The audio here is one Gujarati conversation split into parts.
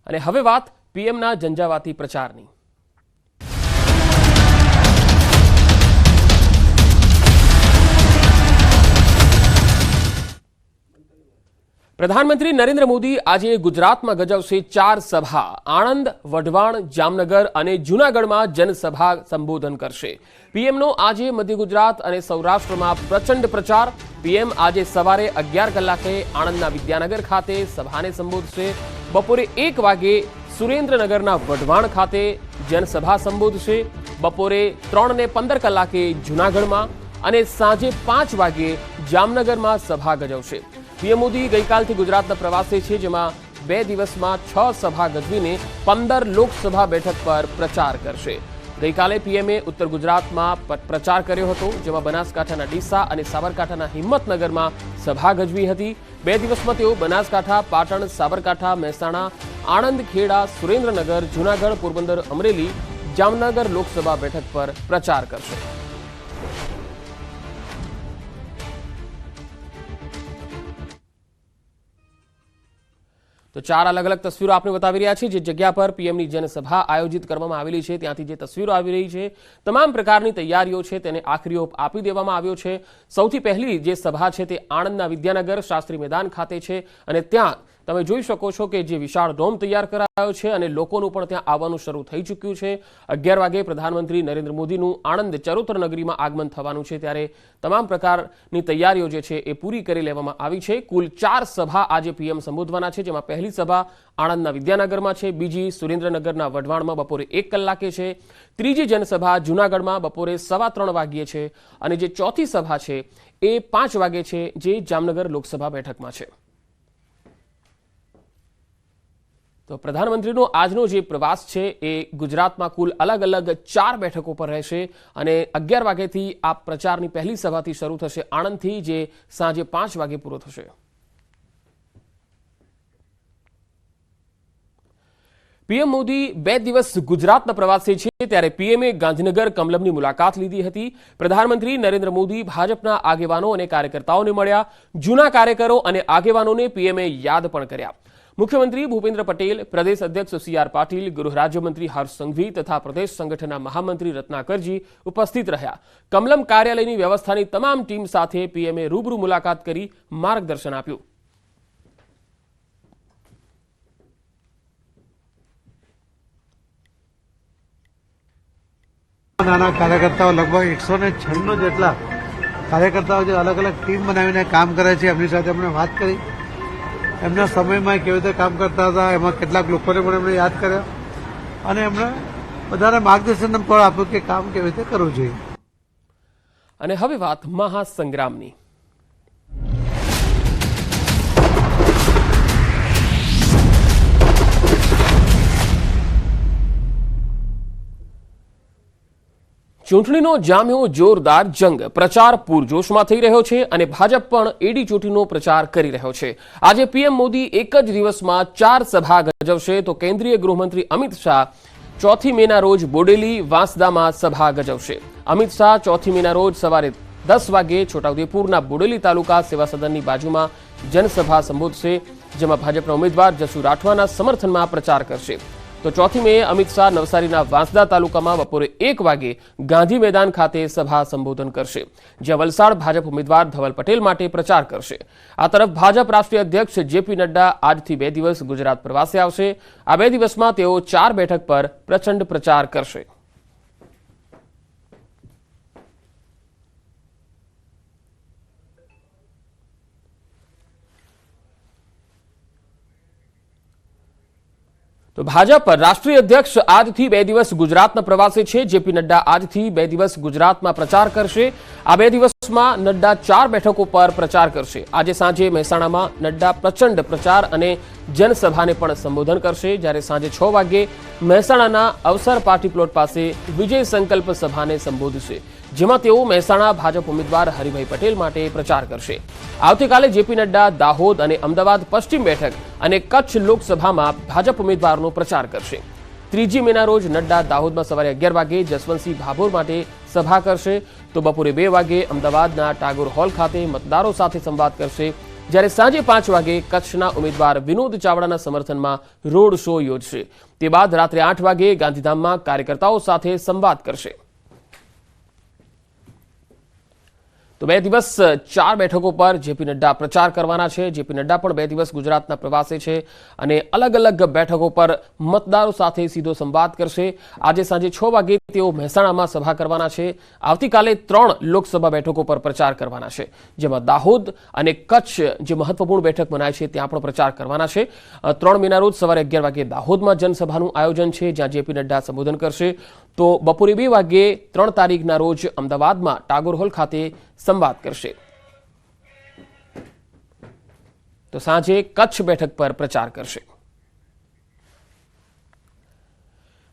અને હવે વાત પીએમના ઝંઝાવાતી પ્રચારની। प्रधानमंत्री नरेंद्र मोदी आज गुजरात में गजवशे 4 सभा। आणंद, वढवाण, जामनगर और जूनागढ़ में जनसभा संबोधन करशे। पीएम नो आज मध्य गुजरात और सौराष्ट्र में प्रचंड प्रचार। पीएम आज सवारे 11 कलाके आणंदना विद्यानगर खाते सभा ने संबोधशे। बपोरे 1 वागे सुरेन्द्रनगरना वढवाण खाते जनसभा संबोधशे। बपोरे 3:15 कलाके जूनागढ़ में और सांजे 5 वागे जामनगर में सभा गजवशे। पीएम मोदी गईकालथी गुजरातना प्रवासे छे, जेमां 2 दिवसमां 6 सभा गजवीने 15 लोकसभा बैठक पर प्रचार करशे। गईकाले पीएमए उत्तर गुजरातमां प्रचार कर्यो हतो, जेमां बनासकांठाना डीसा अने साबरकांठाना हिम्मतनगरमां सभा गजवी हती। 2 दिवसमां तेओ बनासकांठा, पाटण, साबरकांठा, महेसाणा, आणंद, खेड़ा, सुरेन्द्रनगर, जूनागढ़, पोरबंदर, अमरेली, जामनगर लोकसभा बैठक पर प्रचार करशे। तो 4 अलग अलग तस्वीरों आपने बतावी रह्या छे। जे जग्या पर पीएमनी जनसभा आयोजित करवामां आवेली छे, त्यांथी जे तस्वीरों आवी रही छे, तमाम प्रकारनी तैयारीओ छे तेने आखरी ओप आपी देवामां आव्यो छे। सौथी पहली जे सभा छे ते आणंदना विद्यानगर शास्त्री मैदान खाते छे अने त्यां તમે જોઈ શકો છો કે જે વિશાળ ડોમ તૈયાર કરાયો છે અને લોકોનું પણ ત્યાં આવવાનું શરૂ થઈ ચૂક્યું છે। 11 વાગે પ્રધાનમંત્રી નરેન્દ્ર મોદીનું આણંદ ચરોતર નગરીમાં આગમન થવાનું છે, ત્યારે તમામ પ્રકારની તૈયારીઓ જે છે એ પૂરી કરી લેવામાં આવી છે। કુલ 4 સભા આજે પીએમ સંબોધવાના છે, જેમાં પહેલી સભા આણંદના વિદ્યાનગરમાં છે, બીજી સુરેન્દ્રનગરના વઢવાણમાં બપોરે 1 કલાકે છે, ત્રીજી જનસભા જૂનાગઢમાં બપોરે 3:15 વાગ્યે છે અને જે ચોથી સભા છે એ 5 વાગે છે, જે જામનગર લોકસભા બેઠકમાં છે। तो प्रधानमंत्रीનો આજનો જે પ્રવાસ છે એ ગુજરાતમાં કુલ અલગ અલગ 4 બેઠકો પર રહેશે અને 11 વાગ્યાથી આ પ્રચારની પહેલી સભાથી શરૂ થશે આણંદથી, જે સાંજે 5 વાગે પૂરો થશે। પીએમ મોદી 2 દિવસ ગુજરાતના પ્રવાસે છે, ત્યારે પીએમએ ગાંધીનગર કમલમની મુલાકાત લીધી હતી। પ્રધાનમંત્રી નરેન્દ્ર મોદી ભાજપના આગેવાનો અને કાર્યકર્તાઓને મળ્યા। જૂના કાર્યકરો અને આગેવાનોને પીએમએ યાદ પણ કર્યા। मुख्यमंत्री भूपेन्द्र पटेल, प्रदेश अध्यक्ष सीआर पाटिल, गृह राज्यमंत्री हर्ष संघवी तथा प्रदेश संगठनना महामंत्री रत्नाकरजी उपस्थित रह्या। कमलम कार्यालयनी व्यवस्थानी तमाम टीम साथे पीएमए रूबरू मुलाकात करी मार्गदर्शन आप्युं। नाना कार्यकर्ताओं लगभग 196 જેટલા કાર્યકર્તાઓ જે અલગ અલગ ટીમ બનાવીને કામ કરે છે, એમની સાથે અમને વાત કરી। એમના સમયમાં કેવી રીતે કામ કરતા હતા, એમાં કેટલાક લોકોને પણ એમણે યાદ કર્યા અને એમણે બધાને માર્ગદર્શન પણ આપ્યું કે કામ કેવી રીતે કરવું જોઈએ। અને હવે વાત મહાસંગ્રામની। ચૂંટણીનો જામ્યો જોરદાર જંગ। પ્રચાર પૂરજોશમાં થઈ રહ્યો છે અને ભાજપ પણ એડી ચોટીનો પ્રચાર કરી રહ્યો છે। આજે પીએમ મોદી એક જ દિવસમાં 4 સભા ગજવશે, તો કેન્દ્રીય ગૃહમંત્રી અમિત શાહ 4 મેના રોજ બોડેલી, વાંસદામાં સભા ગજવશે। અમિત શાહ 4 મેના રોજ સવારે 10 વાગે છોટાઉદેપુરના બોડેલી તાલુકા સેવા સદનની બાજુમાં જનસભા સંબોધશે, જેમાં ભાજપના ઉમેદવાર જસુ રાઠવાના સમર્થનમાં પ્રચાર કરશે। तो 4 મે अमित शाह नवसारीना वांसदा तालुकामां बपोरे 1 वागे गांधी मैदान खाते सभा संबोधन करशे, ज्यां वलसाड भाजप उम्मीदवार धवल पटेल माटे प्रचार करशे। आ तरफ भाजप राष्ट्रीय अध्यक्ष जेपी नड्डा आजथी 2 दिवस गुजरात प्रवासे आवशे। आ 2 दिवसमां तेओ 4 बैठक पर प्रचंड प्रचार करशे। तो भाजप राष्ट्रीय अध्यक्ष આજથી 2 દિવસ ગુજરાતના પ્રવાસે છે। જેપી નડ્ડા આજથી 2 દિવસ ગુજરાતમાં પ્રચાર કરશે। આ 2 દિવસમાં નડ્ડા 4 બેઠકો પર પ્રચાર કરશે। આજે સાંજે મહેસાણામાં નડ્ડા પ્રચંડ પ્રચાર અને જનસભાને પણ સંબોધન કરશે, જ્યારે સાંજે 6 વાગે મહેસાણાના અવસર પાર્ટી પ્લોટ પાસે વિજય સંકલ્પ સભાને સંબોધશે, જેમાં તેઓ મહેસાણા ભાજપ ઉમેદવાર હરિભાઈ પટેલ માટે પ્રચાર કરશે। આવતીકાલે જેપી નડ્ડા દાહોદ અને અમદાવાદ પશ્ચિમ બેઠક અને કચ્છ લોકસભામાં ભાજપ ઉમેદવારનો પ્રચાર કરશે। 3 મેના રોજ નડ્ડા દાહોદમાં સવારે 11 વાગે જસવંતસિંહ ભાભોર માટે સભા કરશે, તો બપોરે 2 વાગે અમદાવાદના ટાગોર હોલ ખાતે મતદારો સાથે સંવાદ કરશે। જ્યારે સાંજે 5 વાગે કચ્છના ઉમેદવાર વિનોદ ચાવડાના સમર્થનમાં રોડ શો યોજશે। તે બાદ રાત્રે 8 વાગે ગાંધીધામમાં કાર્યકર્તાઓ સાથે સંવાદ કરશે। તો 2 દિવસ 4 બેઠકો પર જેપી નડ્ડા પ્રચાર કરવાના છે। જેપી નડ્ડા પણ 2 દિવસ ગુજરાતના પ્રવાસે છે અને અલગ અલગ બેઠકો પર મતદારો સાથે સીધો સંવાદ કરશે। આજે સાંજે 6 વાગે તેઓ મહેસાણામાં સભા કરવાના છે। આવતીકાલે 3 લોકસભા બેઠકો પર પ્રચાર કરવાના છે, જેમાં દાહોદ અને કચ્છ જે મહત્વપૂર્ણ બેઠક મનાય છે ત્યાં પણ પ્રચાર કરવાના છે। 3 મેના રોજ સવારે 11 વાગે દાહોદમાં જનસભાનું આયોજન છે, જ્યાં જેપી નડ્ડા સંબોધન કરશે। તો બપોરે 2 વાગે 3 તારીખના રોજ અમદાવાદમાં ટાગોર હોલ ખાતે સંવાદ કરશે। તો સાંજે કચ્છ બેઠક પર પ્રચાર કરશે।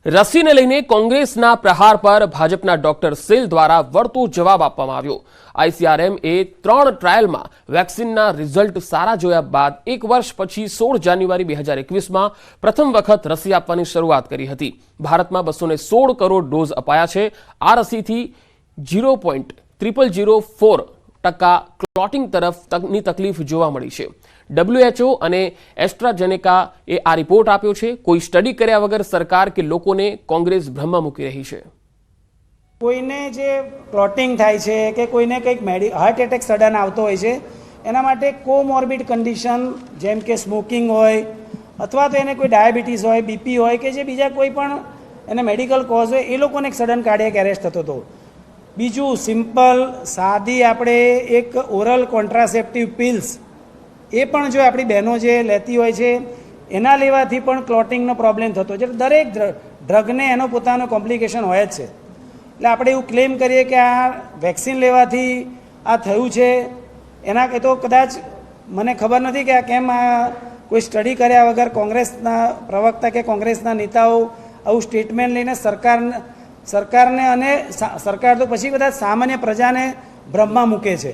રસીને લઈને કોંગ્રેસના પ્રહાર પર ભાજપના ડોક્ટર સેલ દ્વારા વળતો જવાબ આપવામાં આવ્યો। ICRM એ 3 ટ્રાયલમાં વેક્સિનના રિઝલ્ટ સારા જોયા બાદ 1 વર્ષ પછી 16 જાન્યુઆરી 2021માં પ્રથમ વખત રસી આપવાની શરૂઆત કરી હતી। ભારતમાં 216 કરોડ ડોઝ અપાયા છે। આ રસીથી 0.0004% ક્લોટિંગ તરફની તકલીફ જોવા મળી છે। WHO અને એસ્ટ્રાઝેનેકા એ આ રિપોર્ટ આપ્યો છે। કોઈ સ્ટડી કર્યા વગર સરકાર કે લોકોને કોંગ્રેસ ભ્રમમાં મૂકી રહી છે। કોઈને જે ક્લોટિંગ થાય છે કે કોઈને કંઈક હાર્ટ એટેક સડન આવતો હોય છે, એના માટે કોમોર્બિડ કન્ડિશન જેમ કે સ્મોકિંગ હોય અથવા તો એને કોઈ ડાયાબિટીસ હોય, બીપી હોય કે જે બીજા કોઈ પણ એને મેડિકલ કોઝ હોય, એ લોકોને એક સડન કાર્ડિયક એરેસ્ટ થતો હતો। બીજું સિમ્પલ સાદી આપણે એક ઓરલ કોન્ટ્રાસેપ્ટિવ પિલ્સ એ પણ જો આપણી બહેનો જે લેતી હોય છે એના લેવાથી પણ ક્લોટિંગનો પ્રોબ્લેમ થતો છે। દરેક ડ્રગને એનો પોતાનો કોમ્પ્લિકેશન હોય જ છે। એટલે આપણે એવું ક્લેમ કરીએ કે આ વેક્સિન લેવાથી આ થયું છે, એના એ તો કદાચ મને ખબર નથી કે આ કેમ આ કોઈ સ્ટડી કર્યા વગર કોંગ્રેસના પ્રવક્તા કે કોંગ્રેસના નેતાઓ આવું સ્ટેટમેન્ટ લઈને સરકારને અને સરકાર તો પછી બધા સામાન્ય પ્રજાને ભ્રમમાં મૂકે છે।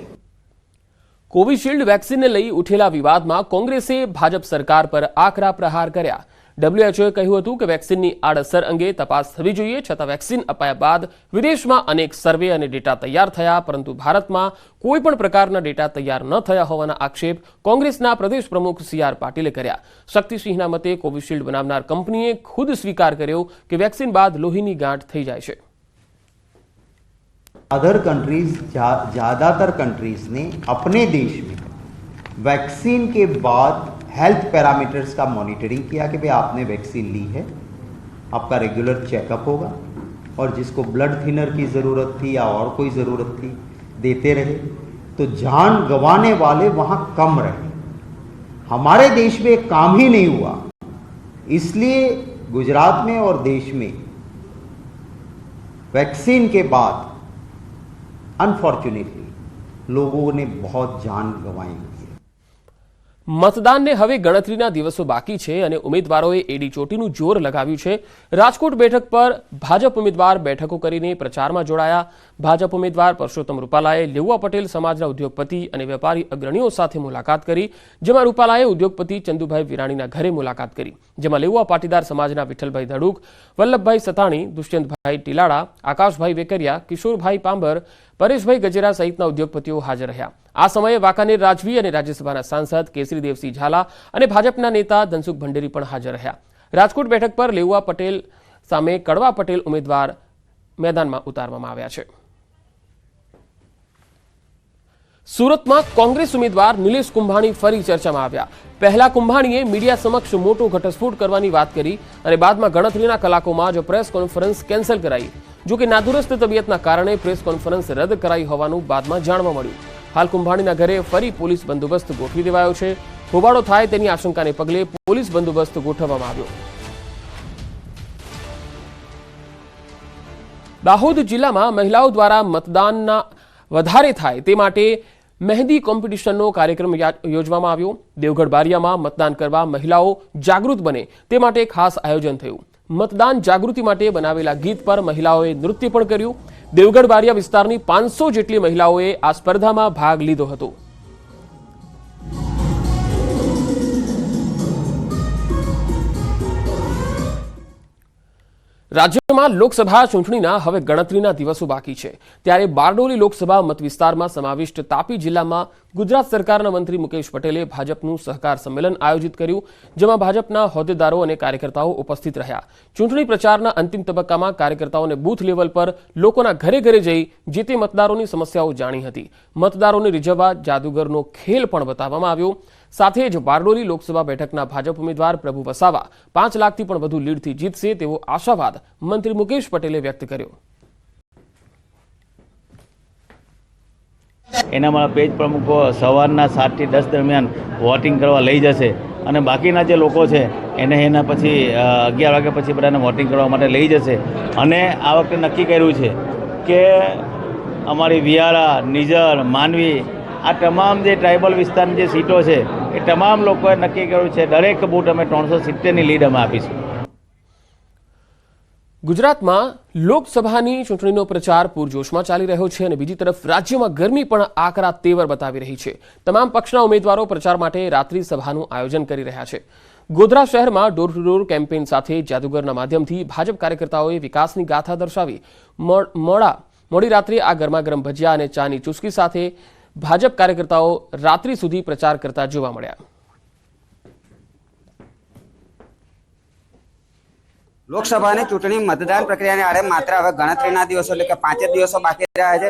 કોવિશિલ્ડ વેક્સિનને લઈ ઉઠેલા વિવાદમાં કોંગ્રેસે ભાજપ સરકાર પર આકરા પ્રહાર કર્યા। WHOએ કહ્યું હતું કે વેક્સિનની આડઅસર અંગે તપાસ થવી જોઈએ, છતાં વેક્સિન અપાયા બાદ વિદેશમાં અનેક સર્વે અને ડેટા તૈયાર થયા, પરંતુ ભારતમાં કોઈ પણ પ્રકારના ડેટા તૈયાર ન થયા હોવાના આક્ષેપ કોંગ્રેસના પ્રદેશ પ્રમુખ CR પાટીલે કર્યા। શક્તિસિંહના મતે કોવિશિલ્ડ બનાવનાર કંપનીએ ખુદ સ્વીકાર કર્યો કે વેક્સિન બાદ લોહીની ગાંઠ થઈ જાય છે। अदर कंट्रीज ज़्यादातर कंट्रीज ने अपने देश में वैक्सीन के बाद हेल्थ पैरामीटर्स का मॉनिटरिंग किया कि भाई आपने वैक्सीन ली है, आपका रेगुलर चेकअप होगा और जिसको ब्लड थिनर की ज़रूरत थी या और कोई ज़रूरत थी देते रहे, तो जान गंवाने वाले वहाँ कम रहे। हमारे देश में काम ही नहीं हुआ, इसलिए गुजरात में और देश में वैक्सीन के बाद अनफॉर्चुनेटली लोगों ने बहुत जान गंवाई है। મતદાનને હવે ગણતરીના દિવસો બાકી છે અને ઉમેદવારોએ એડી ચોટીનું જોર લગાવ્યું છે। રાજકોટ બેઠક પર ભાજપ ઉમેદવાર બેઠકો કરીને પ્રચારમાં જોડાયા। ભાજપ ઉમેદવાર પરસોત્તમ રૂપાલાએ લેઉવા પટેલ સમાજના ઉદ્યોગપતિ અને વેપારી અગ્રણીઓ સાથે મુલાકાત કરી, જેમાં રૂપાલાએ ઉદ્યોગપતિ ચંદુભાઈ વિરાણીના ઘરે મુલાકાત કરી, જેમાં લેઉવા પાટીદાર સમાજના વિઠ્ઠલભાઈ ધડુક, વલ્લભભાઈ સતાણી, દુષ્યંતભાઈ ટીલાડા, આકાશભાઈ વેકરિયા, કિશોરભાઈ પાંબર, પરેશભાઈ ગજેરા સહિતના ઉદ્યોગપતિઓ હાજર રહ્યા। આ સમયે વાંકાનેર રાજવી અને રાજ્યસભાના સાંસદ કેસરીદેવસિંહ ઝાલા અને ભાજપના નેતા ધનસુખ ભંડેરી પણ હાજર રહ્યા। રાજકોટ બેઠક પર લેઉવા પટેલ સામે કડવા પટેલ ઉમેદવાર મેદાનમાં ઉતારવામાં આવ્યા છે। સુરતમાં કોંગ્રેસ ઉમેદવાર નિલેશ કુંભાણી ફરી ચર્ચામાં આવ્યા। પહેલા કુંભાણીએ મીડિયા સમક્ષ મોટો ઘટસ્ફોટ કરવાની વાત કરી અને બાદમાં ગણતરીના કલાકોમાં જ પ્રેસ કોન્ફરન્સ કેન્સલ કરાઈ। જો કે નાદુરસ્ત તબિયતના કારણે પ્રેસ કોન્ફરન્સ રદ કરાઈ હોવાનું બાદમાં જાણવા મળ્યું। હાલ કુંભાણીના ઘરે ફરી પોલીસ બંદોબસ્ત ગોઠવી દેવાયો છે। હોબાળો થાય તેની આશંકાને પગલે પોલીસ બંદોબસ્ત ગોઠવવામાં આવ્યો। દાહોદ જિલ્લામાં મહિલાઓ દ્વારા મતદાનના વધારે થાય તે માટે મહેંદી કોમ્પિટિશનનો કાર્યક્રમ યોજવામાં આવ્યો। દેવગઢ બારિયામાં મતદાન કરવા મહિલાઓ જાગૃત બને તે માટે ખાસ આયોજન થયું। મતદાન જાગૃતિ માટે બનાવેલા ગીત પર મહિલાઓએ નૃત્ય પણ કર્યું। દેવગઢ બારિયા વિસ્તારની 500 જેટલી મહિલાઓએ આ સ્પર્ધામાં ભાગ લીધો હતો। રાજ્યમાં લોકસભા ચૂંટણીના હવે ગણતરીના દિવસો બાકી છે ત્યારે બારડોલી લોકસભા મતવિસ્તારમાં સમાવિષ્ટ તાપી જિલ્લામાં ગુજરાત સરકારના મંત્રી મુકેશ પટેલે ભાજપનું સહકાર સંમેલન આયોજિત કર્યું, જેમાં ભાજપના હોદ્દેદારો અને કાર્યકર્તાઓ ઉપસ્થિત રહ્યા. ચૂંટણી પ્રચારના અંતિમ તબક્કામાં કાર્યકર્તાઓને બૂથ લેવલ પર લોકોના ઘરે ઘરે જઈ જે તે મતદારોની સમસ્યાઓ જાણી હતી. મતદારોને રીઝવવા જાદુગરનો ખેલ પણ બતાવવામાં આવ્યો. સાથે જ બારડોલી લોકસભા બેઠકના ભાજપ ઉમેદવાર પ્રભુ વસાવા 5 લાખથી પણ વધુ લીડથી જીતશે તેવો આશાવાદ મંત્રી મુકેશ પટેલે વ્યક્ત કર્યો. એના મારા પેજ પ્રમુખો સવારના 7 થી 10 દરમિયાન વોટિંગ કરવા લઈ જશે અને બાકીના જે લોકો છે એને એના પછી 11 વાગ્યા પછી બધાને વોટિંગ કરવા માટે લઈ જશે. અને આ વખતે નક્કી કર્યું છે કે અમારી વિયારા, નિઝર, માંડવી આ તમામ જે ટ્રાઇબલ વિસ્તારની જે સીટો છે એ તમામ લોકોએ નક્કી કર્યું છે દરેક બૂથ અમે 370ની લીડ અમે આપીશું. ગુજરાતમાં લોકસભાની ચૂંટણીનો પ્રચાર પૂરજોશમાં ચાલી રહ્યો છે અને બીજી તરફ રાજ્યમાં ગરમી પણ આકરા તેવર બતાવી રહી છે. તમામ પક્ષના ઉમેદવારો પ્રચાર માટે રાત્રિ સભાનું આયોજન કરી રહ્યા છે. ગોધરા શહેરમાં ડોર ટુ ડોર કેમ્પેઇન સાથે જાદુગરના માધ્યમથી ભાજપ કાર્યકર્તાઓએ વિકાસની ગાથા દર્શાવી. મોડી રાત્રે આ ગરમાગરમ ભજીયા અને ચાની ચુસ્કી સાથે ભાજપ કાર્યકર્તાઓ રાત્રિ સુધી પ્રચાર કરતા જોવા મળ્યા. લોકસભાની ચૂંટણી મતદાન પ્રક્રિયાને આડે માત્ર હવે ગણતરીના દિવસો એટલે કે 5 જ દિવસો બાકી રહ્યા છે.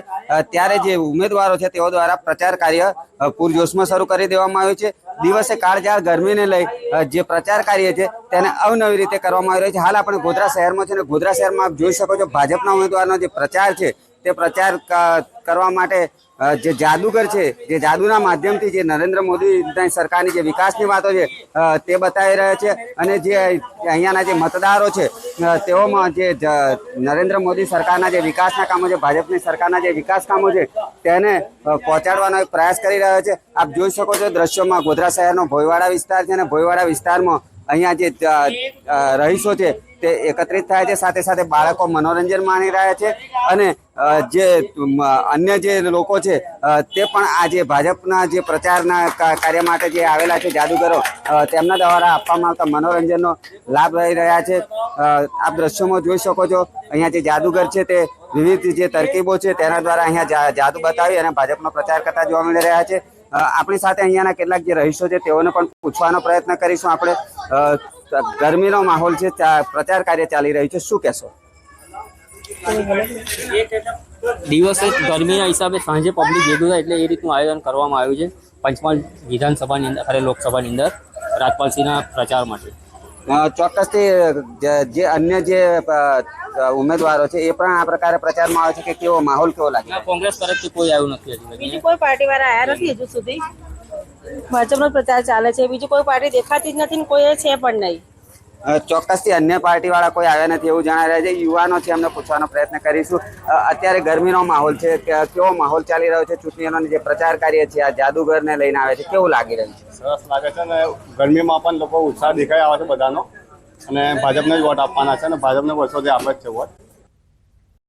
ત્યારે જે ઉમેદવારો છે તેઓ દ્વારા પ્રચાર કાર્ય પૂરજોશમાં શરૂ કરી દેવામાં આવ્યું છે. દિવસે કાળઝાળ ગરમીને લઈ જે પ્રચાર કાર્ય છે તેને અવનવી રીતે કરવામાં આવી રહ્યું છે. હાલ આપણે ગોધરા શહેરમાં છે અને ગોધરા શહેરમાં આપ જોઈ શકો છો ભાજપના ઉમેદવારનો જે પ્રચાર છે તે પ્રચાર કરવા માટે જે જાદુગર છે, જે જાદુના માધ્યમથી જે નરેન્દ્ર મોદી સરકારની જે વિકાસની વાતો છે તે બતાવી રહ્યા છે. અને જે અહીંયાના જે મતદારો છે તેઓમાં જે નરેન્દ્ર મોદી સરકારના જે વિકાસના કામો છે, ભાજપની સરકારના જે વિકાસ કામો છે તેને પહોંચાડવાનો એક પ્રયાસ કરી રહ્યો છે. આપ જોઈ શકો છો દ્રશ્યોમાં ગોધરા શહેરનો ભોયવાડા વિસ્તાર છે અને ભોયવાડા વિસ્તારમાં અહીંયા જે રહીશો છે તે એકત્રિત થાય છે. સાથે સાથે બાળકો મનોરંજન માણી રહ્યા છે અને જે અન્ય જે લોકો છે તે પણ આ જે ભાજપના જે પ્રચારના કાર્ય માટે જે આવેલા છે જાદુગરો તેમના દ્વારા આપવામાં આવતા મનોરંજનનો લાભ લઈ રહ્યા છે. આપ દ્રશ્યોમાં જોઈ શકો છો અહીંયા જે જાદુગર છે તે વિવિધ જે તરકીબો છે તેના દ્વારા અહીંયા જાદુ બતાવી અને ભાજપનો પ્રચાર કરતા જોવા મળી રહ્યા છે. આપણી સાથે અહીંયાના કેટલાક જે રહીશો છે તેઓને પણ પૂછવાનો પ્રયત્ન કરીશું. આપણે ગરમીનો માહોલ છે, પ્રચાર કાર્ય ચાલી રહ્યું છે, શું કહેશો? દિવસે ગરમીના હિસાબે સાંજે પબ્લિક ભેગું થાય એટલે એ રીતનું આયોજન કરવામાં આવ્યું છે પંચમહાલ વિધાનસભાની અંદર અને લોકસભાની અંદર રાજપાલસિંહના પ્રચાર માટે. ચોક્કસથી જે અન્ય જે ઉમેદવારો છે એ પણ આ પ્રકારે પ્રચારમાં આવે છે કે કેવો માહોલ કેવો લાગે? કોંગ્રેસ તરફથી કોઈ આવ્યું નથી. બીજી કોઈ પાર્ટી વાળા આવ્યા નથી હજુ સુધી. ભાજપનો પ્રચાર ચાલે છે, બીજી કોઈ પાર્ટી દેખાતી જ નથી ને કોઈ છે પણ નહીં. ચોક્કસથી અન્ય પાર્ટી વાળા કોઈ આવ્યા નથી એવું જણાઈ રહ્યા છે. યુવાનો છે એમને પૂછવાનો પ્રયત્ન કરીશું. અત્યારે ગરમીનો માહોલ છે, કેવો માહોલ ચાલી રહ્યો છે? ચૂંટણીઓનો જે પ્રચાર કાર્ય છે આ જાદુગરને લઈને આવે છે, કેવું લાગી રહ્યું છે? સરસ લાગે છે અને ગરમીમાં પણ લોકો ઉત્સાહ દેખાઈ આવે છે બધાનો અને ભાજપને જ વોટ આપવાના છે અને ભાજપને વર્ષોથી આપે જ છે વોટ.